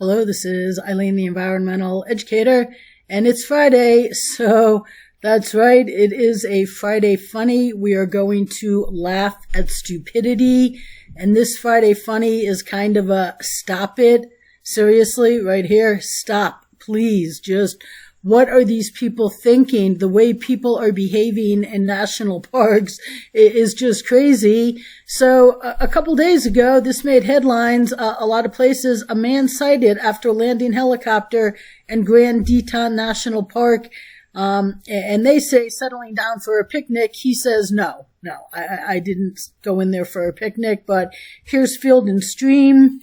Hello, this is Eileen, the environmental educator, and it's Friday, so that's right, it is a Friday Funny. We are going to laugh at stupidity, and this Friday Funny is kind of a stop it. Seriously, right here, stop, please. Just, what are these people thinking? The way people are behaving in national parks is just crazy. So a couple days ago, this made headlines a lot of places. A man sighted after landing helicopter in Grand Teton National Park. And they say settling down for a picnic. He says, no, I didn't go in there for a picnic, but here's Field and Stream.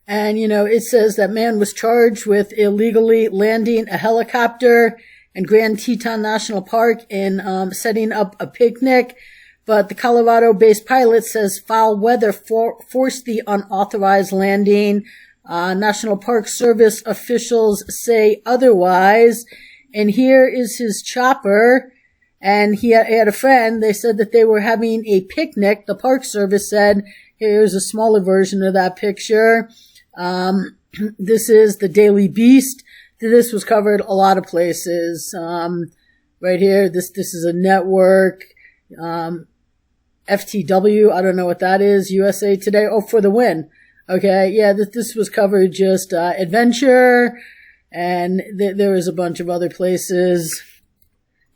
And, it says that man was charged with illegally landing a helicopter in Grand Teton National Park and setting up a picnic. But the Colorado-based pilot says foul weather forced the unauthorized landing. National Park Service officials say otherwise. And here is his chopper. And he had a friend. They said that they were having a picnic. The Park Service said, here's a smaller version of that picture. This is the Daily Beast. This was covered a lot of places. Right here, this is a network. FTW, I don't know what that is. USA Today. Oh, for the win. Okay. Yeah, this was covered just, Adventure. And there was a bunch of other places.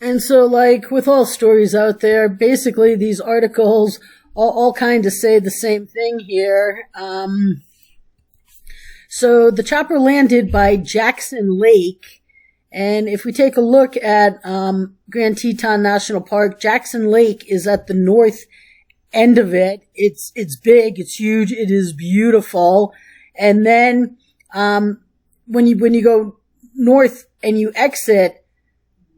And so, like with all stories out there, basically these articles all kind of say the same thing here. So the chopper landed by Jackson Lake, and if we take a look at Grand Teton National Park, Jackson Lake is at the north end of it. It's big, it's huge, it is beautiful. And then when you go north and you exit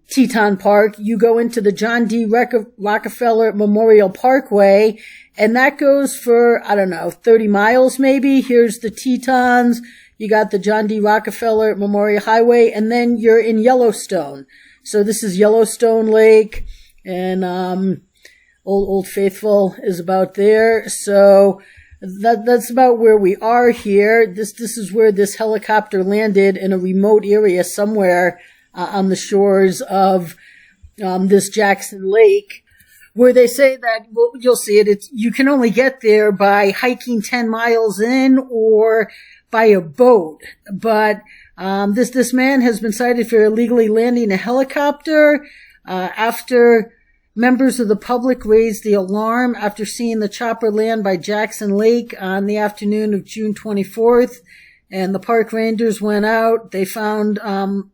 Teton Park, you go into the John D. Rockefeller Memorial Parkway, and that goes for, 30 miles maybe. Here's the Tetons. You got the John D. Rockefeller Memorial Highway, and then you're in Yellowstone. So this is Yellowstone Lake, and Old Faithful is about there. So that's about where we are here. This is where this helicopter landed, in a remote area somewhere on the shores of this Jackson Lake, where they say that, well, you'll see it, you can only get there by hiking 10 miles in or by a boat. But this man has been cited for illegally landing a helicopter after members of the public raised the alarm after seeing the chopper land by Jackson Lake on the afternoon of June 24th. And the park rangers went out. They found on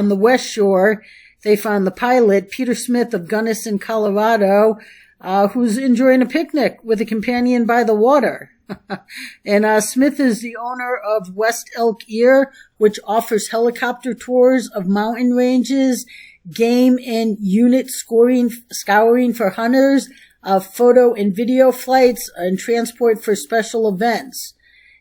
the west shore, they found the pilot, Peter Smith of Gunnison, Colorado, who's enjoying a picnic with a companion by the water. And Smith is the owner of West Elk Ear, which offers helicopter tours of mountain ranges, game and unit scouring for hunters, photo and video flights, and transport for special events.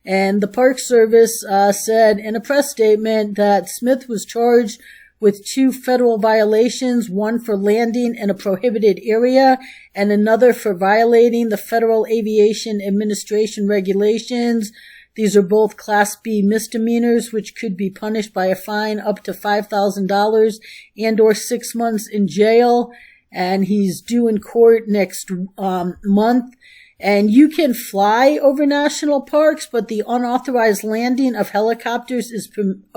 And the Park Service said in a press statement that Smith was charged with 2 federal violations, one for landing in a prohibited area and another for violating the Federal Aviation Administration regulations. These are both Class B misdemeanors, which could be punished by a fine up to $5,000 and or 6 months in jail. And he's due in court next month. And you can fly over national parks, but the unauthorized landing of helicopters is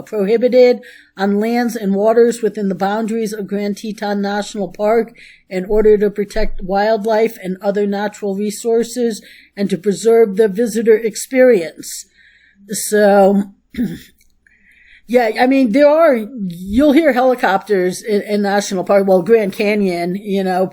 prohibited on lands and waters within the boundaries of Grand Teton National Park in order to protect wildlife and other natural resources and to preserve the visitor experience. So, yeah, you'll hear helicopters in National Park. Well, Grand Canyon,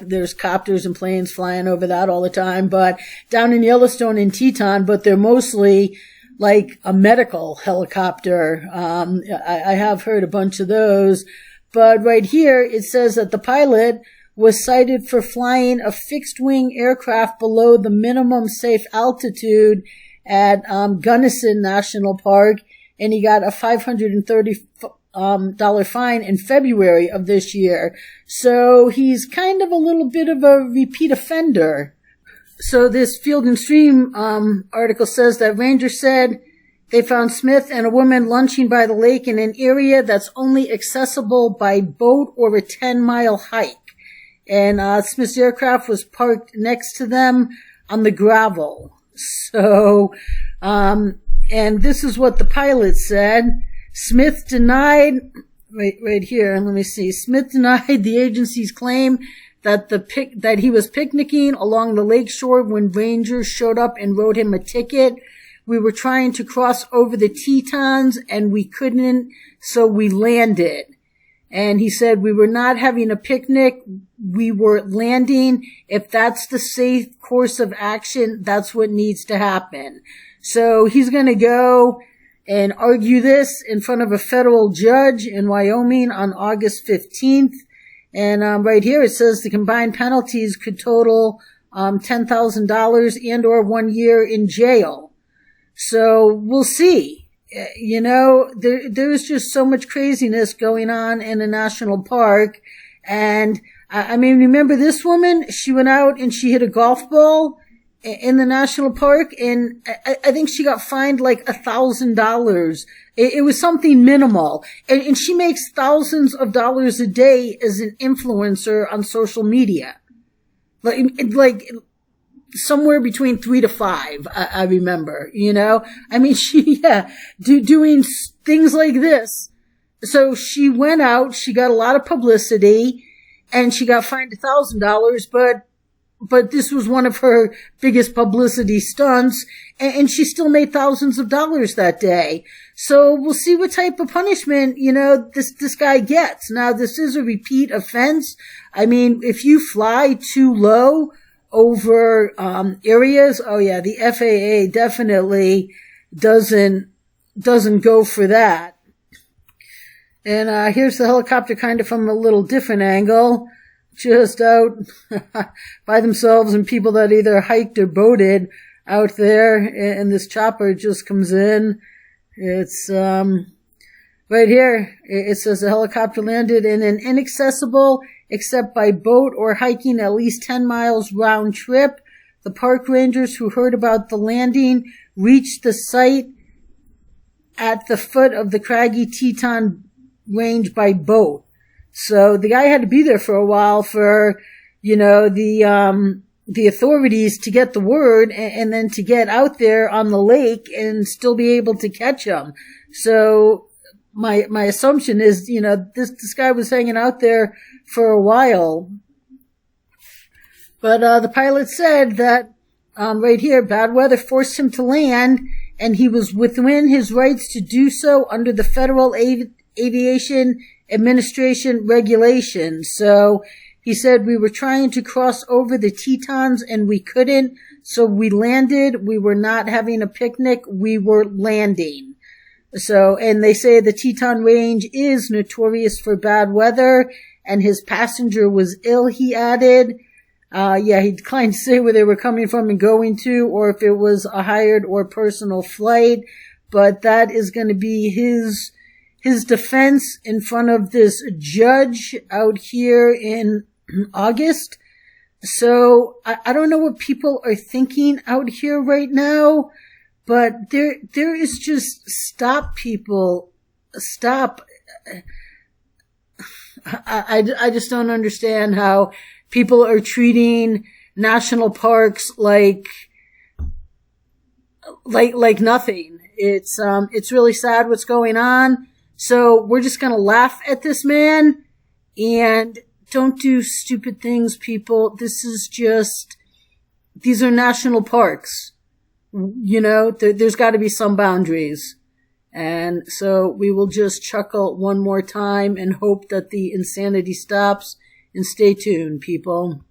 there's copters and planes flying over that all the time, but down in Yellowstone and Teton, but they're mostly like a medical helicopter. I have heard a bunch of those, but right here it says that the pilot was cited for flying a fixed-wing aircraft below the minimum safe altitude at Gunnison National Park, and he got a $530 fine in February of this year. So he's kind of a little bit of a repeat offender. So this Field and Stream article says that Ranger said They found Smith and a woman lunching by the lake in an area that's only accessible by boat or a 10-mile hike. And Smith's aircraft was parked next to them on the gravel. So, and this is what the pilot said. Smith denied, right here, let me see. Smith denied the agency's claim that that he was picnicking along the lake shore when rangers showed up and wrote him a ticket. We were trying to cross over the Tetons and we couldn't, so we landed. And he said we were not having a picnic, we were landing. If that's the safe course of action, that's what needs to happen. So he's going to go and argue this in front of a federal judge in Wyoming on August 15th. And right here it says the combined penalties could total $10,000 and or 1 year in jail. So we'll see. You know, there's just so much craziness going on in a national park. And I mean, remember this woman? She went out and she hit a golf ball in the national park, and I think she got fined like $1,000. It was something minimal. And she makes thousands of dollars a day as an influencer on social media. Like somewhere between 3 to 5, I remember, you know? I mean, doing things like this. So she went out, she got a lot of publicity, and she got fined $1,000, but this was one of her biggest publicity stunts, and she still made thousands of dollars that day. So we'll see what type of punishment, you know, this guy gets. Now, this is a repeat offense. I mean, if you fly too low over areas, oh yeah, the FAA definitely doesn't go for that. And here's the helicopter kind of from a little different angle, just out by themselves, and people that either hiked or boated out there, and this chopper just comes in. It's right here. It says the helicopter landed in an inaccessible except by boat or hiking at least 10 miles round trip. The park rangers who heard about the landing reached the site at the foot of the craggy Teton range by boat. So the guy had to be there for a while for, you know, the authorities to get the word and then to get out there on the lake and still be able to catch him. So my assumption is, you know, this guy was hanging out there for a while. But the pilot said that right here, bad weather forced him to land, and he was within his rights to do so under the Federal Aviation Administration regulations. So he said we were trying to cross over the Tetons and we couldn't, so we landed. We were not having a picnic, we were landing. So, and they say the Teton Range is notorious for bad weather, and his passenger was ill, he added. He declined to say where they were coming from and going to, or if it was a hired or personal flight, but that is going to be his defense in front of this judge out here in August. So I don't know what people are thinking out here right now, but there is just stop, people. Stop. I just don't understand how people are treating national parks like nothing. It's really sad what's going on. So we're just going to laugh at this man and don't do stupid things, people. These are national parks. You know, there's got to be some boundaries. And so we will just chuckle one more time and hope that the insanity stops, and stay tuned, people.